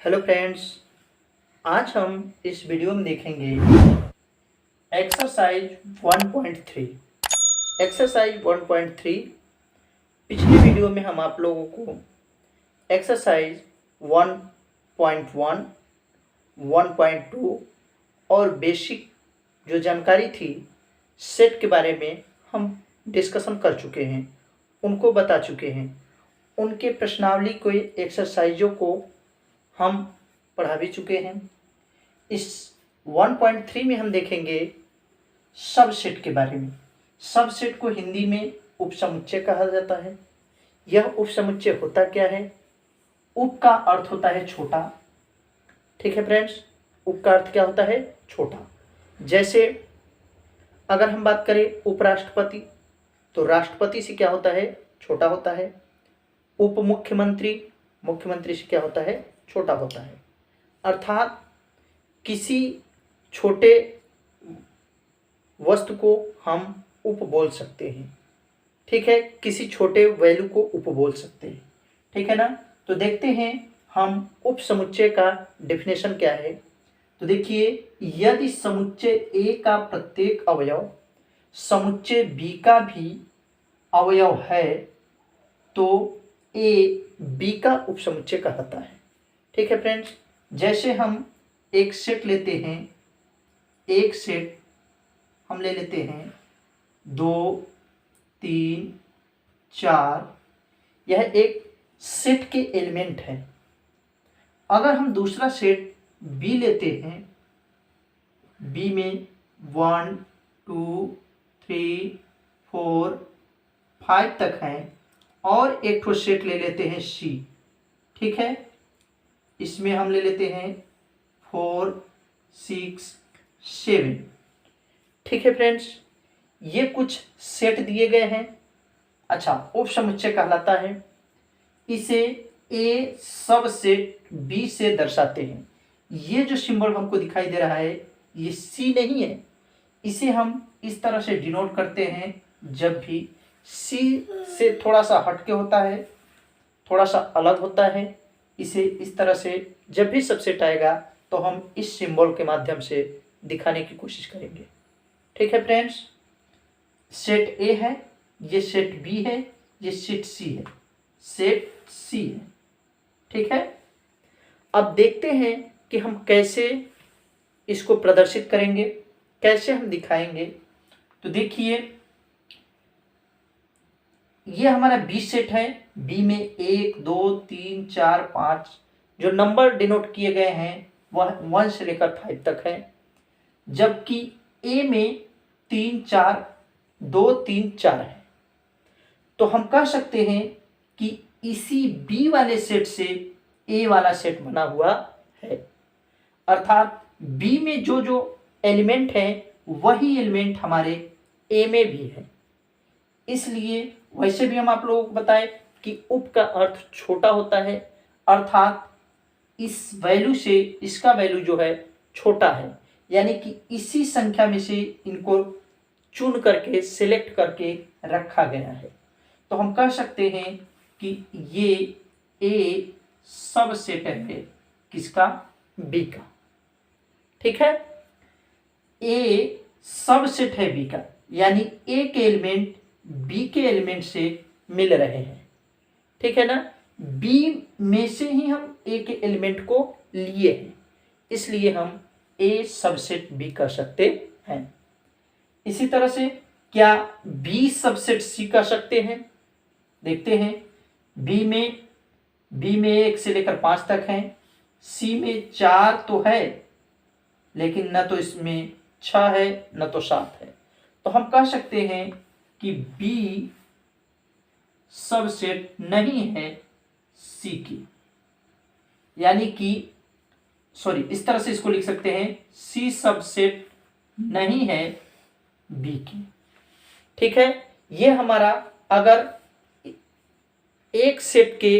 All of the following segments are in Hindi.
हेलो फ्रेंड्स, आज हम इस वीडियो में देखेंगे एक्सरसाइज 1.3। एक्सरसाइज 1.3 पिछले वीडियो में हम आप लोगों को एक्सरसाइज 1.1, 1.2 और बेसिक जो जानकारी थी सेट के बारे में हम डिस्कशन कर चुके हैं, उनको बता चुके हैं। उनके प्रश्नावली को एक्सरसाइजों को हम पढ़ा भी चुके हैं। इस 1.3 में हम देखेंगे सबसेट के बारे में। सबसेट को हिंदी में उपसमुच्चय कहा जाता है। यह उपसमुच्चय होता क्या है? उप का अर्थ होता है छोटा। ठीक है फ्रेंड्स, उप का अर्थ क्या होता है? छोटा। जैसे अगर हम बात करें उपराष्ट्रपति, तो राष्ट्रपति से क्या होता है? छोटा होता है। उप मुख्यमंत्री, मुख्यमंत्री से क्या होता है? छोटा होता है। अर्थात किसी छोटे वस्तु को हम उप बोल सकते हैं। ठीक है, किसी छोटे वैल्यू को उप बोल सकते हैं। ठीक है ना। तो देखते हैं हम उप समुच्चय का डेफिनेशन क्या है। तो देखिए, यदि समुच्चय ए का प्रत्येक अवयव समुच्चय बी का भी अवयव है तो ए बी का उपसमुच्चय कहलाता है। ठीक है फ्रेंड्स, जैसे हम एक सेट लेते हैं, एक सेट हम ले लेते हैं 2, 3, 4, यह एक सेट के एलिमेंट है। अगर हम दूसरा सेट बी लेते हैं, बी में 1, 2, 3, 4, 5 तक हैं, और एक ठो सेट ले लेते हैं सी। ठीक है, इसमें हम ले लेते हैं 4, 6, 7। ठीक है फ्रेंड्स, ये कुछ सेट दिए गए हैं। अच्छा, उपसमुच्चय कहलाता है। इसे ए सब सेट बी से दर्शाते हैं। ये जो सिंबल हमको दिखाई दे रहा है ये सी नहीं है। इसे हम इस तरह से डिनोट करते हैं जब भी सी से थोड़ा सा हटके होता है, थोड़ा सा अलग होता है। इसे इस तरह से जब भी सबसेट आएगा तो हम इस सिंबल के माध्यम से दिखाने की कोशिश करेंगे। ठीक है फ्रेंड्स, सेट ए है, ये सेट बी है, ये सेट सी है, सेट सी है। ठीक है, अब देखते हैं कि हम कैसे इसको प्रदर्शित करेंगे, कैसे हम दिखाएंगे। तो देखिए, ये हमारा बी सेट है। बी में 1, 2, 3, 4, 5 जो नंबर डिनोट किए गए हैं वह 1 से लेकर 5 तक है। जबकि ए में 3, 4, 2, 3, 4 है। तो हम कह सकते हैं कि इसी बी वाले सेट से ए वाला सेट बना हुआ है। अर्थात बी में जो जो एलिमेंट है वही एलिमेंट हमारे ए में भी है। इसलिए वैसे भी हम आप लोगों को बताएं कि उप का अर्थ छोटा होता है, अर्थात इस वैल्यू से इसका वैल्यू जो है छोटा है, यानी कि इसी संख्या में से इनको चुन करके सिलेक्ट करके रखा गया है। तो हम कह सकते हैं कि ये ए सबसेट है किसका? बी का। ठीक है, ए सबसेट है बी का, यानी ए के एलिमेंट बी के एलिमेंट से मिल रहे हैं। ठीक है ना। बी में से ही हम ए के एलिमेंट को लिए हैं, इसलिए हम ए सबसेट बी कर सकते हैं। इसी तरह से क्या बी सबसेट सी कर सकते हैं? देखते हैं। बी में 1 से लेकर 5 तक हैं। सी में 4 तो है, लेकिन न तो इसमें 6 है न तो 7 है। तो हम कह सकते हैं कि बी सबसेट नहीं है सी की, यानी कि इस तरह से इसको लिख सकते हैं, सी सबसेट नहीं है बी की। ठीक है, ये हमारा अगर एक सेट के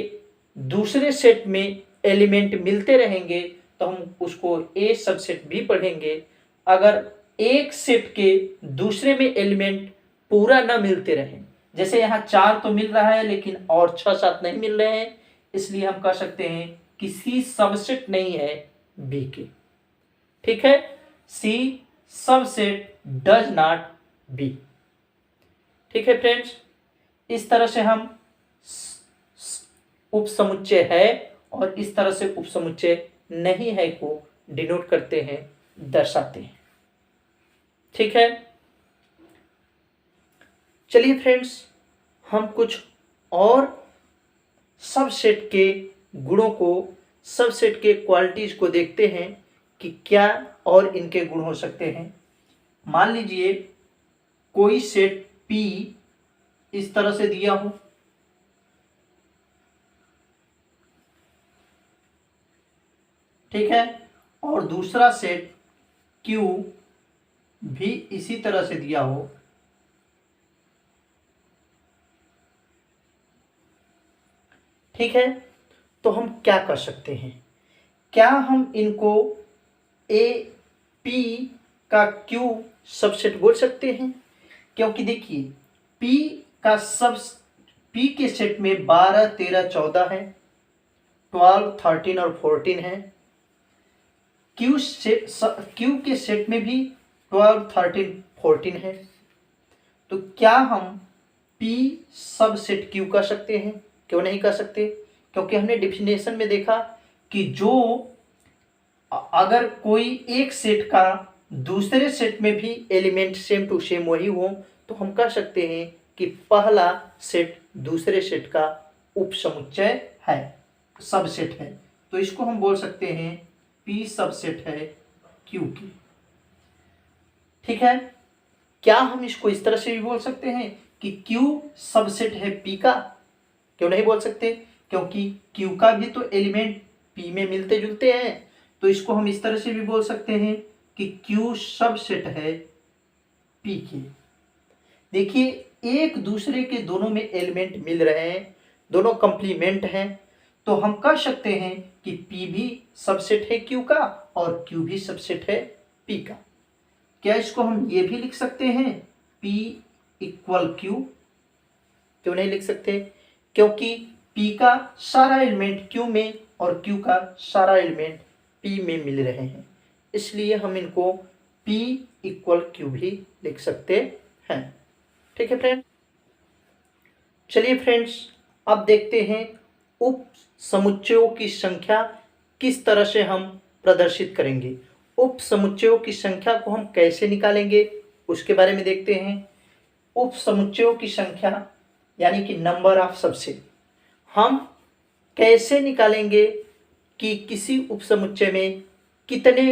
दूसरे सेट में एलिमेंट मिलते रहेंगे तो हम उसको ए सबसेट बी पढ़ेंगे। अगर एक सेट के दूसरे में एलिमेंट पूरा न मिलते रहे, जैसे यहाँ 4 तो मिल रहा है लेकिन और 6, 7 नहीं मिल रहे हैं, इसलिए हम कह सकते हैं कि सी सबसेट नहीं है बी के। ठीक है, सी सबसेट डज नॉट बी। ठीक है फ्रेंड्स, इस तरह से हम उपसमुच्चय है और इस तरह से उपसमुच्चय नहीं है को डिनोट करते हैं, दर्शाते हैं। ठीक है, चलिए फ्रेंड्स, हम कुछ और सबसेट के गुणों को, सबसेट के क्वालिटीज को देखते हैं कि क्या और इनके गुण हो सकते हैं। मान लीजिए कोई सेट P इस तरह से दिया हो, ठीक है, और दूसरा सेट Q भी इसी तरह से दिया हो, ठीक है, तो हम क्या कर सकते हैं? क्या हम इनको ए पी का क्यू सबसेट बोल सकते हैं? क्योंकि देखिए पी का पी के सेट में 12, 13, 14 है, 12, 13 और 14 है। क्यू के सेट में भी 12, 13, 14 है। तो क्या हम पी सबसेट क्यू कर सकते हैं? क्यों नहीं कर सकते? क्योंकि हमने डेफिनेशन में देखा कि जो अगर कोई एक सेट का दूसरे सेट में भी एलिमेंट सेम टू सेम वही हो तो हम कह सकते हैं कि पहला सेट दूसरे सेट का उपसमुच्चय है, सबसेट है। तो इसको हम बोल सकते हैं पी सबसेट है क्यू की। ठीक है, क्या हम इसको इस तरह से भी बोल सकते हैं कि क्यू सबसेट है पी का? क्यों नहीं बोल सकते? क्योंकि क्यू का भी तो एलिमेंट पी में मिलते जुलते हैं। तो इसको हम इस तरह से भी बोल सकते हैं कि क्यू सबसेट है पी की। देखिए एक दूसरे के दोनों में एलिमेंट मिल रहे हैं, दोनों कंप्लीमेंट हैं, तो हम कह सकते हैं कि पी भी सबसेट है क्यू का और क्यू भी सबसेट है पी का। क्या इसको हम ये भी लिख सकते हैं पी इक्वल क्यू? क्यों नहीं लिख सकते? क्योंकि P का सारा एलिमेंट Q में और Q का सारा एलिमेंट P में मिल रहे हैं, इसलिए हम इनको P इक्वल Q भी लिख सकते हैं। ठीक है फ्रेंड, चलिए फ्रेंड्स, अब देखते हैं उप समुच्चयों की संख्या किस तरह से हम प्रदर्शित करेंगे। उप समुच्चयों की संख्या को हम कैसे निकालेंगे उसके बारे में देखते हैं। उप समुच्चयों की संख्या यानी कि नंबर ऑफ सबसेट हम कैसे निकालेंगे कि किसी उपसमुच्चय में कितने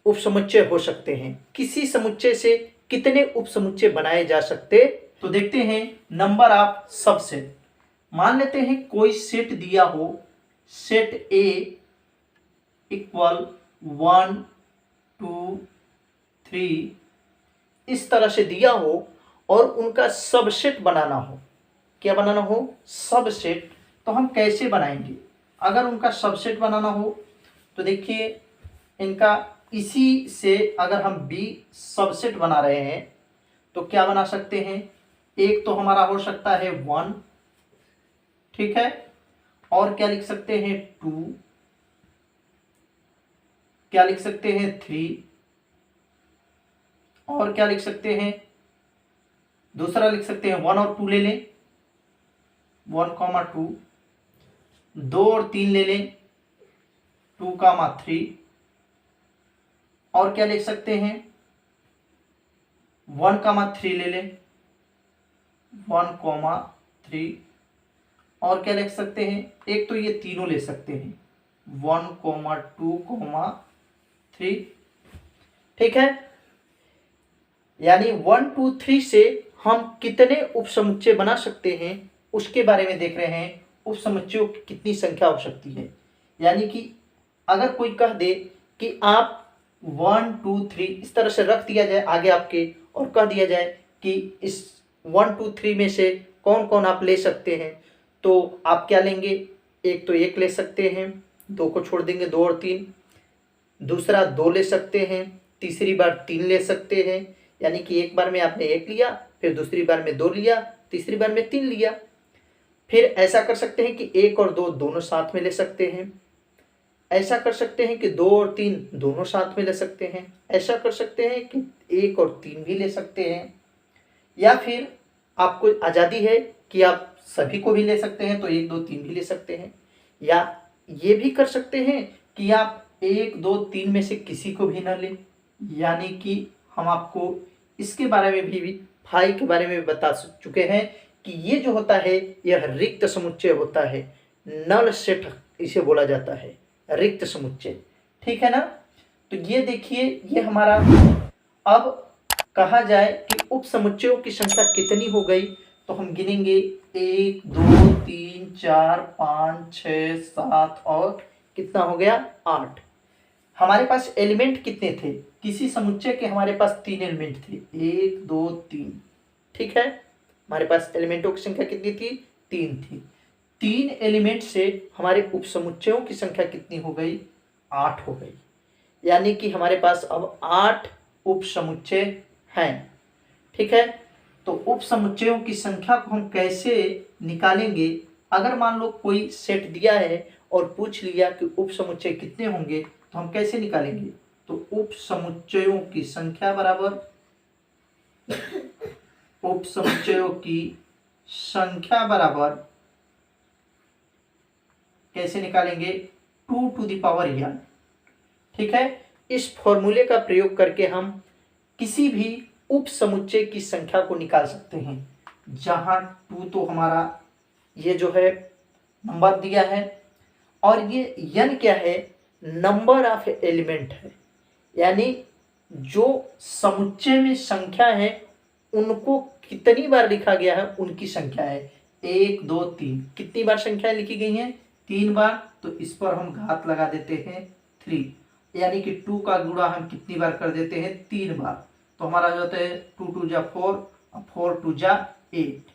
उपसमुच्चय हो सकते हैं, किसी समुच्चय से कितने उपसमुच्चय बनाए जा सकते। तो देखते हैं नंबर ऑफ सबसेट। मान लेते हैं कोई सेट दिया हो, सेट ए इक्वल 1, 2, 3 इस तरह से दिया हो और उनका सबसेट बनाना हो। क्या बनाना हो? सबसेट। तो हम कैसे बनाएंगे? अगर उनका सबसेट बनाना हो तो देखिए इनका इसी से अगर हम बी सबसेट बना रहे हैं तो क्या बना सकते हैं? एक तो हमारा हो सकता है 1, ठीक है, और क्या लिख सकते हैं 2, क्या लिख सकते हैं 3, और क्या लिख सकते हैं? दूसरा लिख सकते हैं 1 और 2 ले लें, 1, 2, 2 और 3 ले लें, 2, 3, और क्या लिख सकते हैं? 1, 3 ले लें, 1, 3, और क्या लिख सकते हैं? एक तो ये तीनों ले सकते हैं 1, 2, 3, ठीक है। यानी 1, 2, 3 से हम कितने उपसमुच्चय बना सकते हैं उसके बारे में देख रहे हैं। उपसमुच्चयों की कितनी संख्या हो सकती है, यानी कि अगर कोई कह दे कि आप 1, 2, 3 इस तरह से रख दिया जाए आगे आपके और कह दिया जाए कि इस 1, 2, 3 में से कौन कौन आप ले सकते हैं, तो आप क्या लेंगे? एक तो 1 ले सकते हैं, 2 को छोड़ देंगे 2 और 3, दूसरा 2 ले सकते हैं, तीसरी बार 3 ले सकते हैं, यानी कि एक बार में आपने 1 लिया, फिर दूसरी बार में 2 लिया, तीसरी बार में 3 लिया, फिर ऐसा कर सकते हैं कि 1 और 2 दोनों साथ में ले सकते हैं। ऐसा कर सकते हैं कि 2 और 3 दोनों साथ में ले सकते हैं। ऐसा कर सकते हैं कि 1 और 3 भी ले सकते हैं। या फिर आपको आज़ादी है कि आप सभी को भी ले सकते हैं, तो 1 2 3 भी ले सकते हैं। या ये भी कर सकते हैं कि आप 1 2 3 में से किसी को भी ना लें। यानी कि हम आपको इसके बारे में भी फाई के बारे में भी बता चुके हैं कि ये जो होता है यह रिक्त समुच्चय होता है। नल सेट इसे बोला जाता है, रिक्त समुच्चय। ठीक है ना। तो ये देखिए, ये हमारा अब कहा जाए कि उप समुच्चयों की संख्या कितनी हो गई, तो हम गिनेंगे 1 2 3 4 5 6 7 और कितना हो गया 8। हमारे पास एलिमेंट कितने थे, किसी समुच्चय के हमारे पास 3 एलिमेंट थे, 1 2 3। ठीक है, हमारे पास एलिमेंटों की संख्या कितनी थी, 3 थी। 3 एलिमेंट से हमारे उप समुच्चयों की संख्या कितनी हो गई, 8 हो गई। यानी कि हमारे पास अब 8 उप समुच्चय हैं। ठीक है, तो उप समुच्चयों की संख्या को हम कैसे निकालेंगे। अगर मान लो कोई सेट दिया है और पूछ लिया कि उप समुच्चय कितने होंगे, तो हम कैसे निकालेंगे। तो उप समुच्चयों की संख्या बराबर उप समुच्चयों की संख्या बराबर कैसे निकालेंगे, 2 टू द पावर n। ठीक है, इस फॉर्मूले का प्रयोग करके हम किसी भी उप समुच्चय की संख्या को निकाल सकते हैं। जहां 2 तो हमारा ये जो है नंबर दिया है, और ये n क्या है, नंबर ऑफ एलिमेंट है। यानी जो समुच्चय में संख्या है उनको कितनी बार लिखा गया है उनकी संख्या है। 1 2 3 कितनी बार संख्या लिखी गई है, 3 बार। तो इस पर हम घात लगा देते हैं 3, यानी कि 2 का गुणा हम कितनी बार कर देते हैं, 3 बार। तो हमारा जो होता है 2 2 जा 4, 4 2 जा 8।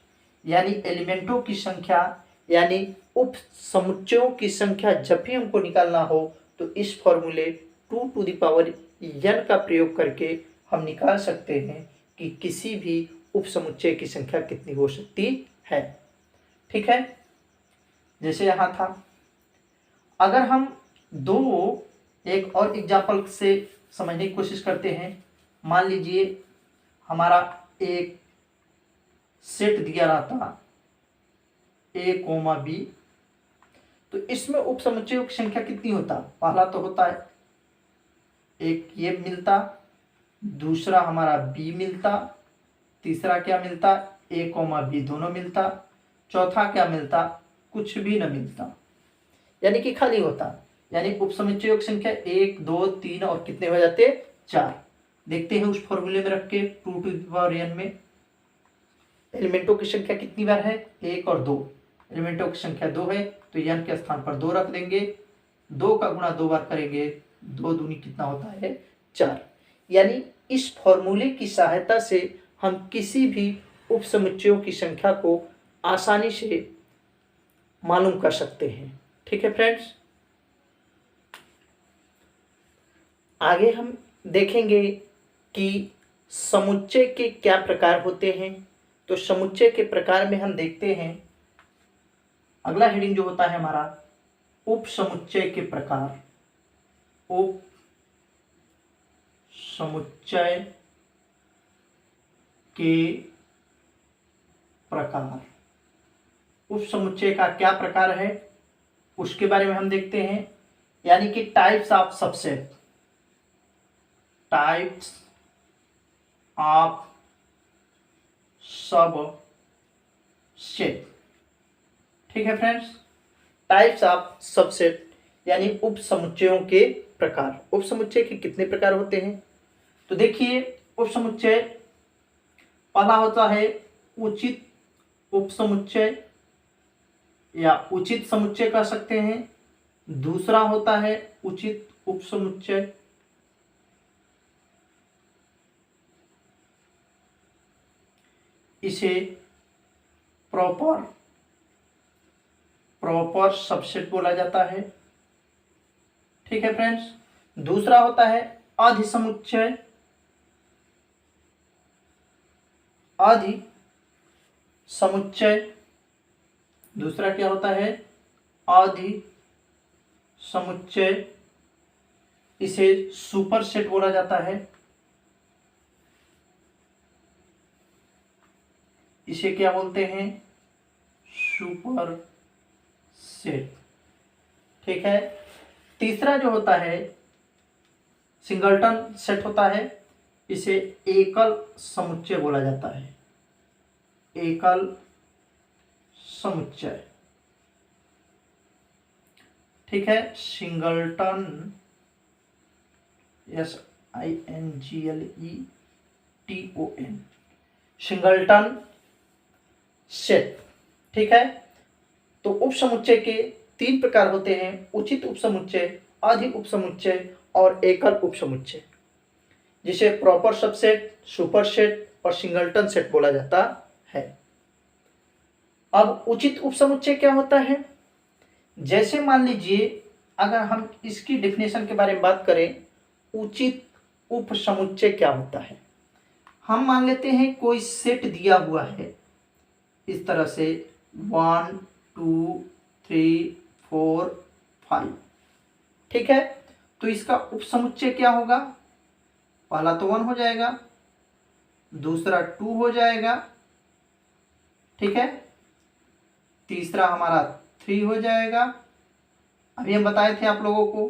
यानी एलिमेंटों की संख्या यानी उप समुच्चयों की संख्या जब भी हमको निकालना हो तो इस फॉर्मूले 2 टू द पावर n का प्रयोग करके हम निकाल सकते हैं कि किसी भी उप समुच्चय की संख्या कितनी हो सकती है। ठीक है, जैसे यहाँ था। अगर हम एक और एग्जाम्पल से समझने की कोशिश करते हैं। मान लीजिए हमारा एक सेट दिया रहता a, b, तो इसमें उप समुच्चयों की संख्या कितनी होता, पहला तो होता है एक ये मिलता, दूसरा हमारा b मिलता, तीसरा क्या मिलता, a, b दोनों मिलता, चौथा क्या मिलता, कुछ भी न मिलता, यानी कि खाली होता। यानी उप समुच्चयों की संख्या 1 2 3 और कितने हो जाते, 4। देखते हैं उस फॉर्मूले में रख के 2 टू द पावर n में एलिमेंटों की संख्या कितनी बार है, 1 और 2। एलिमेंटों की संख्या 2 है तो n के स्थान पर 2 रख देंगे। 2 का गुणा 2 बार करेंगे, 2 दूनी कितना होता है, 4। यानी इस फॉर्मूले की सहायता से हम किसी भी उप समुच्चयों की संख्या को आसानी से मालूम कर सकते हैं। ठीक है फ्रेंड्स, आगे हम देखेंगे कि समुच्चय के क्या प्रकार होते हैं। तो समुच्चय के प्रकार में हम देखते हैं, अगला हेडिंग जो होता है हमारा उप समुच्चय के प्रकार। उप समुच्चय के प्रकार, उप समुच्चय का क्या प्रकार है उसके बारे में हम देखते हैं। यानी कि types of subset, types of subset. ठीक है फ्रेंड्स, टाइप्स ऑफ सबसेट यानी उप समुच्चयों के प्रकार। उप समुच्चय के कितने प्रकार होते हैं, तो देखिए उप समुच्चय पहला होता है उचित उप समुच्चय या उचित समुच्चय कह सकते हैं। दूसरा होता है उचित उप समुच्चय। इसे प्रॉपर सबसेट बोला जाता है। ठीक है फ्रेंड्स, दूसरा होता है अधिसमुच्चय। अधिसमुच्चय, दूसरा क्या होता है, अधि समुच्चय, इसे सुपर सेट बोला जाता है। इसे क्या बोलते हैं, सुपर सेट। ठीक है। तीसरा जो होता है सिंगलटन सेट होता है, इसे एकल समुच्चय बोला जाता है। एकल समुच्चय, ठीक है। Singleton, SINGLETON, singleton set. ठीक है। तो उपसमुच्चय के 3 प्रकार होते हैं, उचित उपसमुच्चय, अधि उपसमुच्चय और एकल उपसमुच्चय, जिसे प्रॉपर सबसेट, सुपर सेट और सिंगलटन सेट बोला जाता है। अब उचित उपसमुच्चय क्या होता है, जैसे मान लीजिए अगर हम इसकी डेफिनेशन के बारे में बात करें, उचित उपसमुच्चय क्या होता है। हम मान लेते हैं कोई सेट दिया हुआ है इस तरह से 1 2 3 4 5, ठीक है। तो इसका उपसमुच्चय क्या होगा, पहला तो 1 हो जाएगा, दूसरा 2 हो जाएगा, ठीक है, तीसरा हमारा 3 हो जाएगा। अभी हम बताए थे आप लोगों को,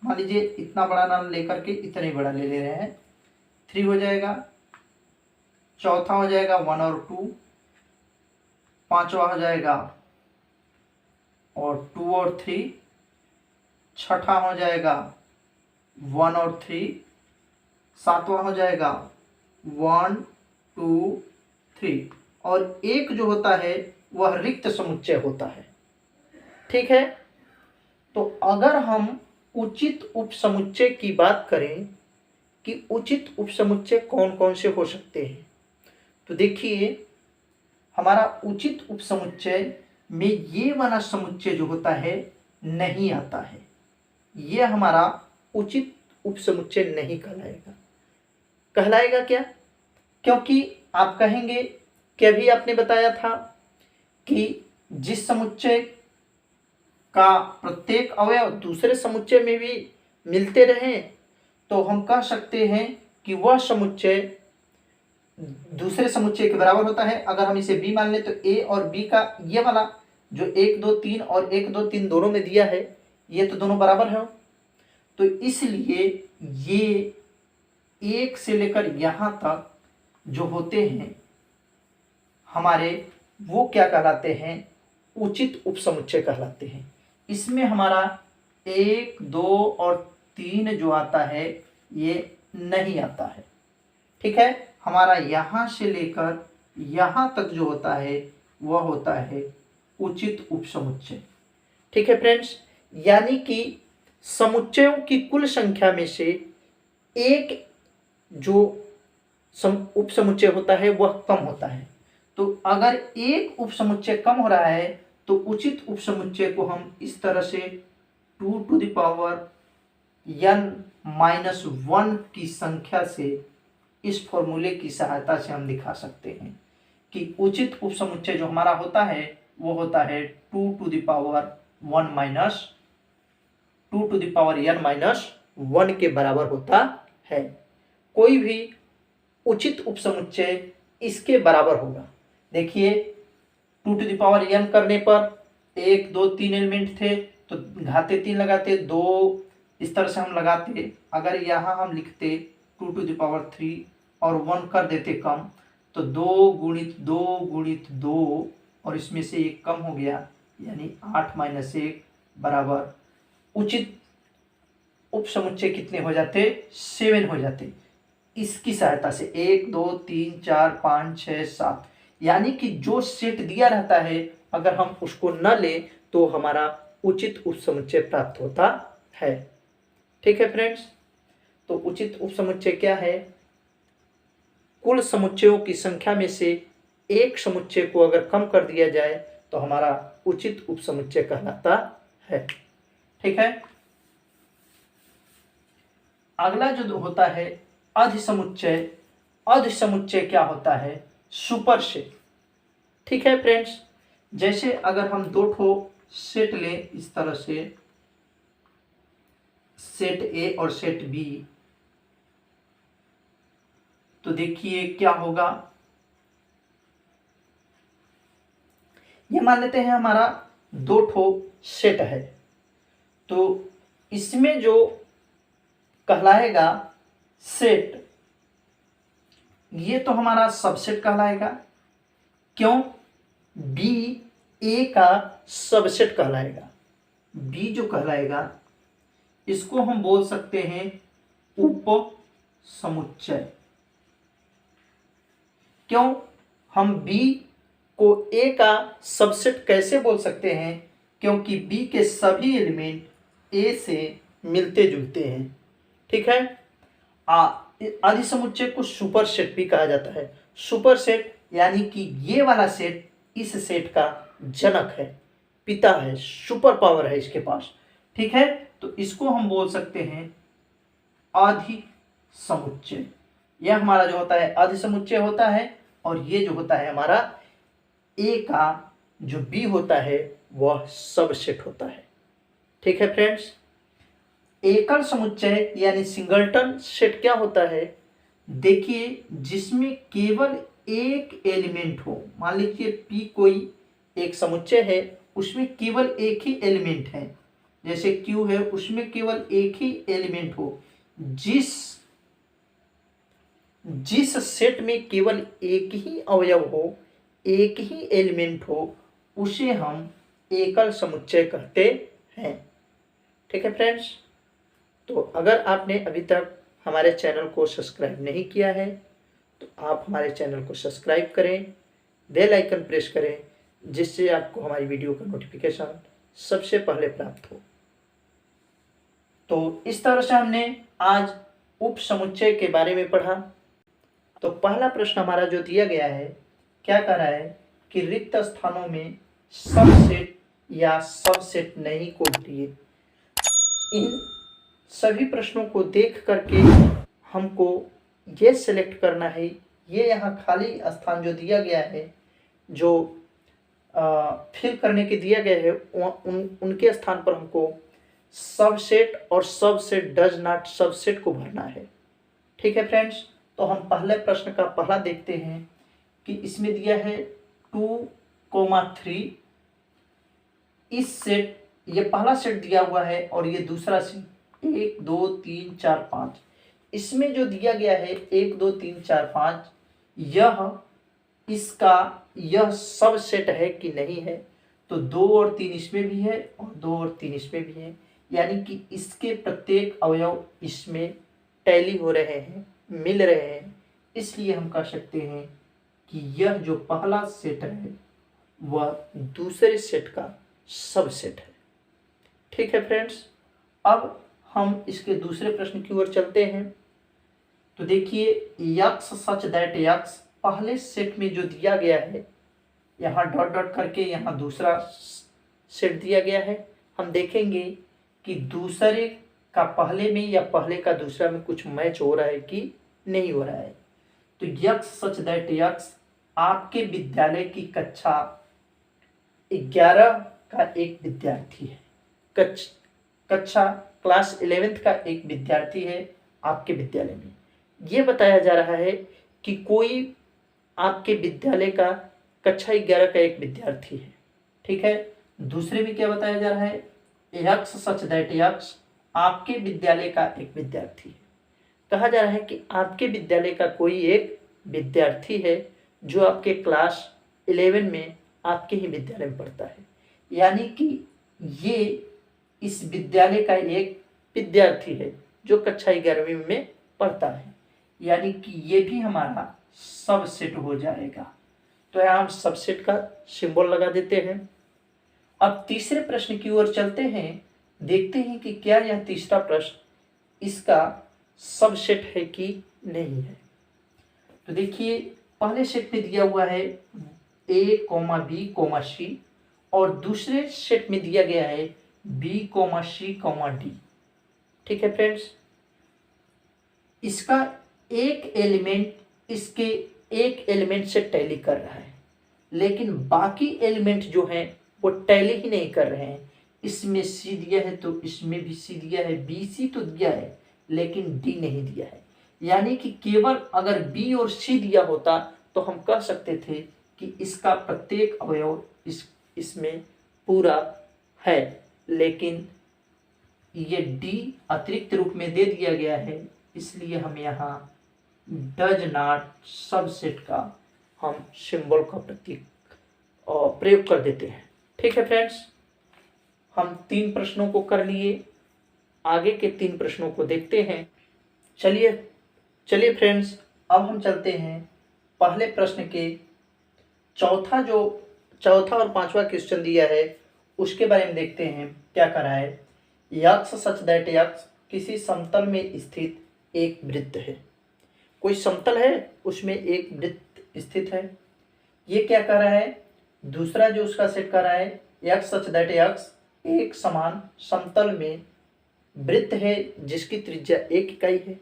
मान लीजिए इतना बड़ा ना लेकर के इतना ही बड़ा ले ले रहे हैं, 3 हो जाएगा, चौथा हो जाएगा 1 और 2, पांचवा हो जाएगा और 2 और 3, छठा हो जाएगा 1 और 3, सातवां हो जाएगा 1 2 3, और एक जो होता है वह रिक्त समुच्चय होता है। ठीक है। तो अगर हम उचित उपसमुच्चय की बात करें कि उचित उपसमुच्चय कौन कौन से हो सकते हैं, तो देखिए हमारा उचित उपसमुच्चय में ये वाला समुच्चय जो होता है नहीं आता है, ये हमारा उचित उपसमुच्चय नहीं कहलाएगा। कहलाएगा क्या, क्योंकि आप कहेंगे कि अभी आपने बताया था कि जिस समुच्चय का प्रत्येक अवयव दूसरे समुच्चय में भी मिलते रहें तो हम कह सकते हैं कि वह समुच्चय दूसरे समुच्चय के बराबर होता है। अगर हम इसे b मान लें तो a और b का ये वाला जो 1 2 3 और 1 2 3 दोनों में दिया है, ये तो दोनों बराबर है, तो इसलिए ये 1 से लेकर यहाँ तक जो होते हैं हमारे, वो क्या कहलाते हैं, उचित उपसमुच्चय कहलाते हैं। इसमें हमारा 1 2 और 3 जो आता है ये नहीं आता है। ठीक है। हमारा यहाँ से लेकर यहाँ तक जो होता है वह होता है उचित उपसमुच्चय। ठीक है फ्रेंड्स, यानी कि समुच्चयों की कुल संख्या में से एक जो उपसमुच्चय होता है वह कम होता है। तो अगर एक उपसमुच्चय कम हो रहा है तो उचित उपसमुच्चय को हम इस तरह से 2 to the power n-1 की संख्या से, इस फॉर्मूले की सहायता से हम दिखा सकते हैं कि उचित उपसमुच्चय जो हमारा होता है वो होता है 2 to the power n-1 के बराबर होता है। कोई भी उचित उपसमुच्चय इसके बराबर होगा। देखिए 2 to the power n करने पर 1 2 3 एलिमेंट थे तो घाते 3 लगाते, 2 इस तरह से हम लगाते। अगर यहाँ हम लिखते 2 to the power 3 और 1 कर देते कम, तो 2 गुणित 2 गुणित 2 और इसमें से 1 कम हो गया, यानी 8 - 1 बराबर उचित उपसमुच्चय कितने हो जाते, 7 हो जाते। इसकी सहायता से 1 2 3 4 5 6 7, यानी कि जो सेट दिया रहता है अगर हम उसको न लें तो हमारा उचित उपसमुच्चय प्राप्त होता है। ठीक है फ्रेंड्स, तो उचित उपसमुच्चय क्या है, कुल समुच्चयों की संख्या में से एक समुच्चय को अगर कम कर दिया जाए तो हमारा उचित उपसमुच्चय कहलाता है। ठीक है। अगला जो होता है अधिसमुच्चय। अधिसमुच्चय क्या होता है, सुपर सेट। ठीक है फ्रेंड्स, जैसे अगर हम दो ठो सेट लें इस तरह से, सेट ए और सेट बी, तो देखिए क्या होगा। ये मान लेते हैं हमारा दो ठो सेट है, तो इसमें जो कहलाएगा सेट, ये तो हमारा सबसेट कहलाएगा। क्यों? बी ए का सबसेट कहलाएगा। बी जो कहलाएगा इसको हम बोल सकते हैं उप समुच्चय। क्यों? हम बी को ए का सबसेट कैसे बोल सकते हैं? क्योंकि बी के सभी एलिमेंट ए से मिलते जुलते हैं। ठीक है। आदि समुच्चय को सुपर सेट भी कहा जाता है। सुपर सेट यानी कि ये वाला सेट इस सेट का जनक है, पिता है, सुपर पावर है इसके पास। ठीक है, तो इसको हम बोल सकते हैं आदि समुच्चय। यह हमारा जो होता है आदि समुच्चय होता है, और ये जो होता है हमारा ए का जो बी होता है वह सबसेट होता है। ठीक है फ्रेंड्स, एकल समुच्चय यानी सिंगलटन सेट क्या होता है? देखिए, जिसमें केवल एक एलिमेंट हो। मान लीजिए पी कोई एक समुच्चय है, उसमें केवल एक ही एलिमेंट है। जैसे क्यू है, उसमें केवल एक ही एलिमेंट हो। जिस सेट में केवल एक ही अवयव हो, एक ही एलिमेंट हो, उसे हम एकल समुच्चय कहते हैं। ठीक है फ्रेंड्स, तो अगर आपने अभी तक हमारे चैनल को सब्सक्राइब नहीं किया है तो आप हमारे चैनल को सब्सक्राइब करें, बेल आइकन प्रेस करें, जिससे आपको हमारी वीडियो का नोटिफिकेशन सबसे पहले प्राप्त हो। तो इस तरह से हमने आज उप समुच्चय के बारे में पढ़ा। तो पहला प्रश्न हमारा जो दिया गया है, क्या कह रहा है कि रिक्त स्थानों में सबसेट या सबसेट नहीं को ढूंढिए। इन सभी प्रश्नों को देख करके हमको ये सिलेक्ट करना है, ये यहाँ खाली स्थान जो दिया गया है, जो फिल करने के दिया गया है, उनके स्थान पर हमको सबसेट और सबसेट डज नॉट सबसेट को भरना है। ठीक है फ्रेंड्स, तो हम पहले प्रश्न का पहला देखते हैं कि इसमें दिया है 2,3। इस सेट, ये पहला सेट दिया हुआ है और ये दूसरा सेट 1 2 3 4 5। इसमें जो दिया गया है 1 2 3 4 5, यह सब सेट है कि नहीं है? तो 2 और 3 इसमें भी है और 2 और 3 इसमें भी है, यानी कि इसके प्रत्येक अवयव इसमें टैली हो रहे हैं, मिल रहे हैं। इसलिए हम कह सकते हैं कि यह जो पहला सेट है वह दूसरे सेट का सबसेट है। ठीक है फ्रेंड्स, अब हम इसके दूसरे प्रश्न की ओर चलते हैं। तो देखिए, यक्स सच दैट यक्स, पहले सेट में जो दिया गया है, यहाँ डॉट डॉट करके यहाँ दूसरा सेट दिया गया है। हम देखेंगे कि दूसरे का पहले में या पहले का दूसरा में कुछ मैच हो रहा है कि नहीं हो रहा है। तो यक्स सच दैट यक्स आपके विद्यालय की कक्षा 11 का एक विद्यार्थी है। कक्षा क्लास 11th का एक विद्यार्थी है आपके विद्यालय में। ये बताया जा रहा है कि कोई आपके विद्यालय का कक्षा 11 का एक विद्यार्थी है। ठीक है, दूसरे में क्या बताया जा रहा है? यक्स सच दैट यक्स आपके विद्यालय का एक विद्यार्थी है। कहा जा रहा है कि आपके विद्यालय का कोई एक विद्यार्थी है जो आपके क्लास 11 में आपके ही विद्यालय में पढ़ता है, यानी कि ये इस विद्यालय का एक विद्यार्थी है जो कक्षा 11वीं में पढ़ता है, यानी कि ये भी हमारा सबसेट हो जाएगा। तो यहाँ हम सबसेट का सिंबल लगा देते हैं। अब तीसरे प्रश्न की ओर चलते हैं, देखते हैं कि क्या यह तीसरा प्रश्न इसका सबसेट है कि नहीं है। तो देखिए, पहले सेट में दिया हुआ है a, b, c, और दूसरे सेट में दिया गया है b, c, d। ठीक है फ्रेंड्स, इसका एक एलिमेंट इसके एक एलिमेंट से टैली कर रहा है। लेकिन बाकी एलिमेंट जो हैं वो टैली ही नहीं कर रहे हैं। इसमें सी दिया है तो इसमें भी सी दिया है, बी सी तो दिया है लेकिन डी नहीं दिया है। यानी कि केवल अगर बी और सी दिया होता तो हम कह सकते थे कि इसका प्रत्येक अवयव इसमें पूरा है, लेकिन ये डी अतिरिक्त रूप में दे दिया गया है, इसलिए हम यहाँ डज नॉट सबसेट का हम सिंबल का प्रतीक प्रयोग कर देते हैं। ठीक है फ्रेंड्स, हम 3 प्रश्नों को कर लिए, आगे के 3 प्रश्नों को देखते हैं। चलिए फ्रेंड्स, अब हम चलते हैं पहले प्रश्न के चौथा और 5वां क्वेश्चन दिया है उसके बारे में देखते हैं। क्या करा है, यक्स सच दैट यक्स किसी समतल में स्थित एक वृत्त है। कोई समतल है, उसमें एक वृत्त स्थित है। ये क्या कर रहा है, दूसरा जो उसका सेट कर रहा है, यक्स सच दैट यक्स एक समान समतल में वृत्त है जिसकी त्रिज्या 1 इकाई है।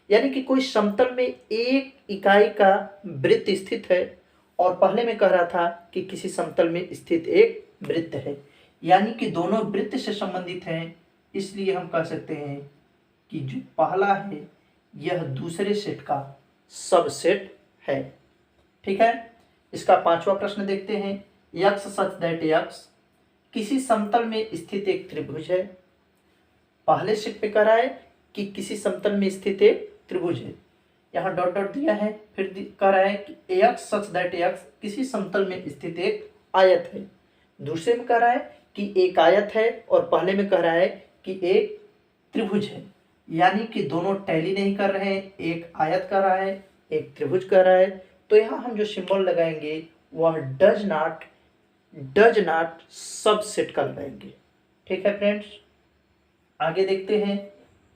यानी कि कोई समतल में 1 इकाई का वृत्त स्थित है और पहले में कह रहा था कि किसी समतल में स्थित एक वृत्त है, यानी कि दोनों वृत्त से संबंधित हैं। इसलिए हम कह सकते हैं कि जो पहला है यह दूसरे सेट का सबसेट है। ठीक है, इसका 5वां प्रश्न देखते हैं। यक्स सच दैट यक्स किसी समतल में स्थित एक त्रिभुज है। पहले सेट पे कह रहा है कि किसी समतल में स्थित एक त्रिभुज है, यहाँ डॉट डॉट दिया है, फिर कह रहा है कि यक्स सच दैट यक्स किसी समतल में स्थित एक आयत है। दूसरे में कह रहा है कि एक आयत है और पहले में कह रहा है कि एक त्रिभुज है। यानी कि दोनों टैली नहीं कर रहे हैं, एक आयत कर रहा है, एक त्रिभुज कर रहा है। तो यहाँ हम जो सिंबल लगाएंगे वह डज नॉट सबसेट का लगाएंगे। ठीक है फ्रेंड्स, आगे देखते हैं।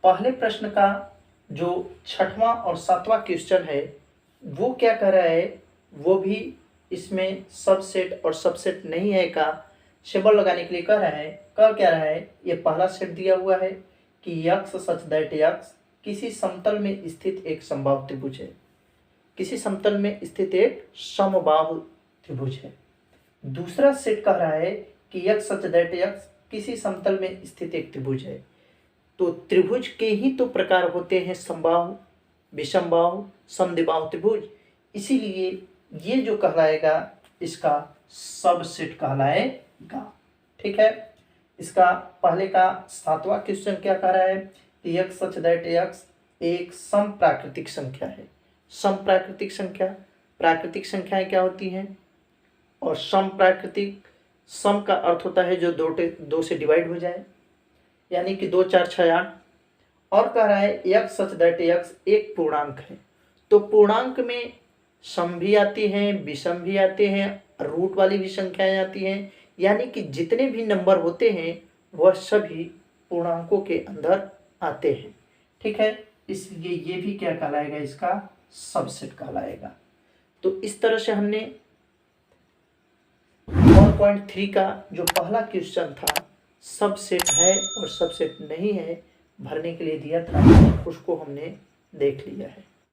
पहले प्रश्न का जो 6वां और 7वां क्वेश्चन है वो क्या कर रहा है, वो भी इसमें सबसेट और सबसेट नहीं है का सिंबल लगाने के लिए कह रहा है। कह क्या रहा है, ये पहला सेट दिया हुआ है कि यक्स सच दैट यक्स किसी समतल में स्थित एक समबाहु त्रिभुज है। किसी समतल में स्थित एक समबाहु त्रिभुज है। दूसरा सेट कह रहा है कि यक्स सच दैट यक्स किसी समतल में स्थित एक त्रिभुज है। तो त्रिभुज के ही तो प्रकार होते हैं समबाहु, विषमबाहु, समद्विबाहु त्रिभुज। इसीलिए ये जो कहलाएगा इसका सबसेट कहलाएगा। ठीक है, इसका पहले का 7वां क्वेश्चन क्या कह रहा है कि यक्स सच दैट यक्स एक सम प्राकृतिक संख्या है। सम प्राकृतिक संख्या, प्राकृतिक संख्याएं क्या होती हैं, और सम प्राकृतिक, सम का अर्थ होता है जो 2 से डिवाइड हो जाए, यानी कि 2 4 6 8। और कह रहा है यक्स सच दैट यक्स एक पूर्णांक है। तो पूर्णांक में सम भी आती हैं, विषम भी आते हैं, रूट वाली भी संख्याएं आती हैं। यानी कि जितने भी नंबर होते हैं वह सभी पूर्णांकों के अंदर आते हैं। ठीक है, इसलिए ये भी क्या कहलाएगा, इसका सबसेट कहलाएगा। तो इस तरह से हमने 1.3 का जो पहला क्वेश्चन था सबसेट है और सबसेट नहीं है भरने के लिए दिया था, उसको हमने देख लिया है।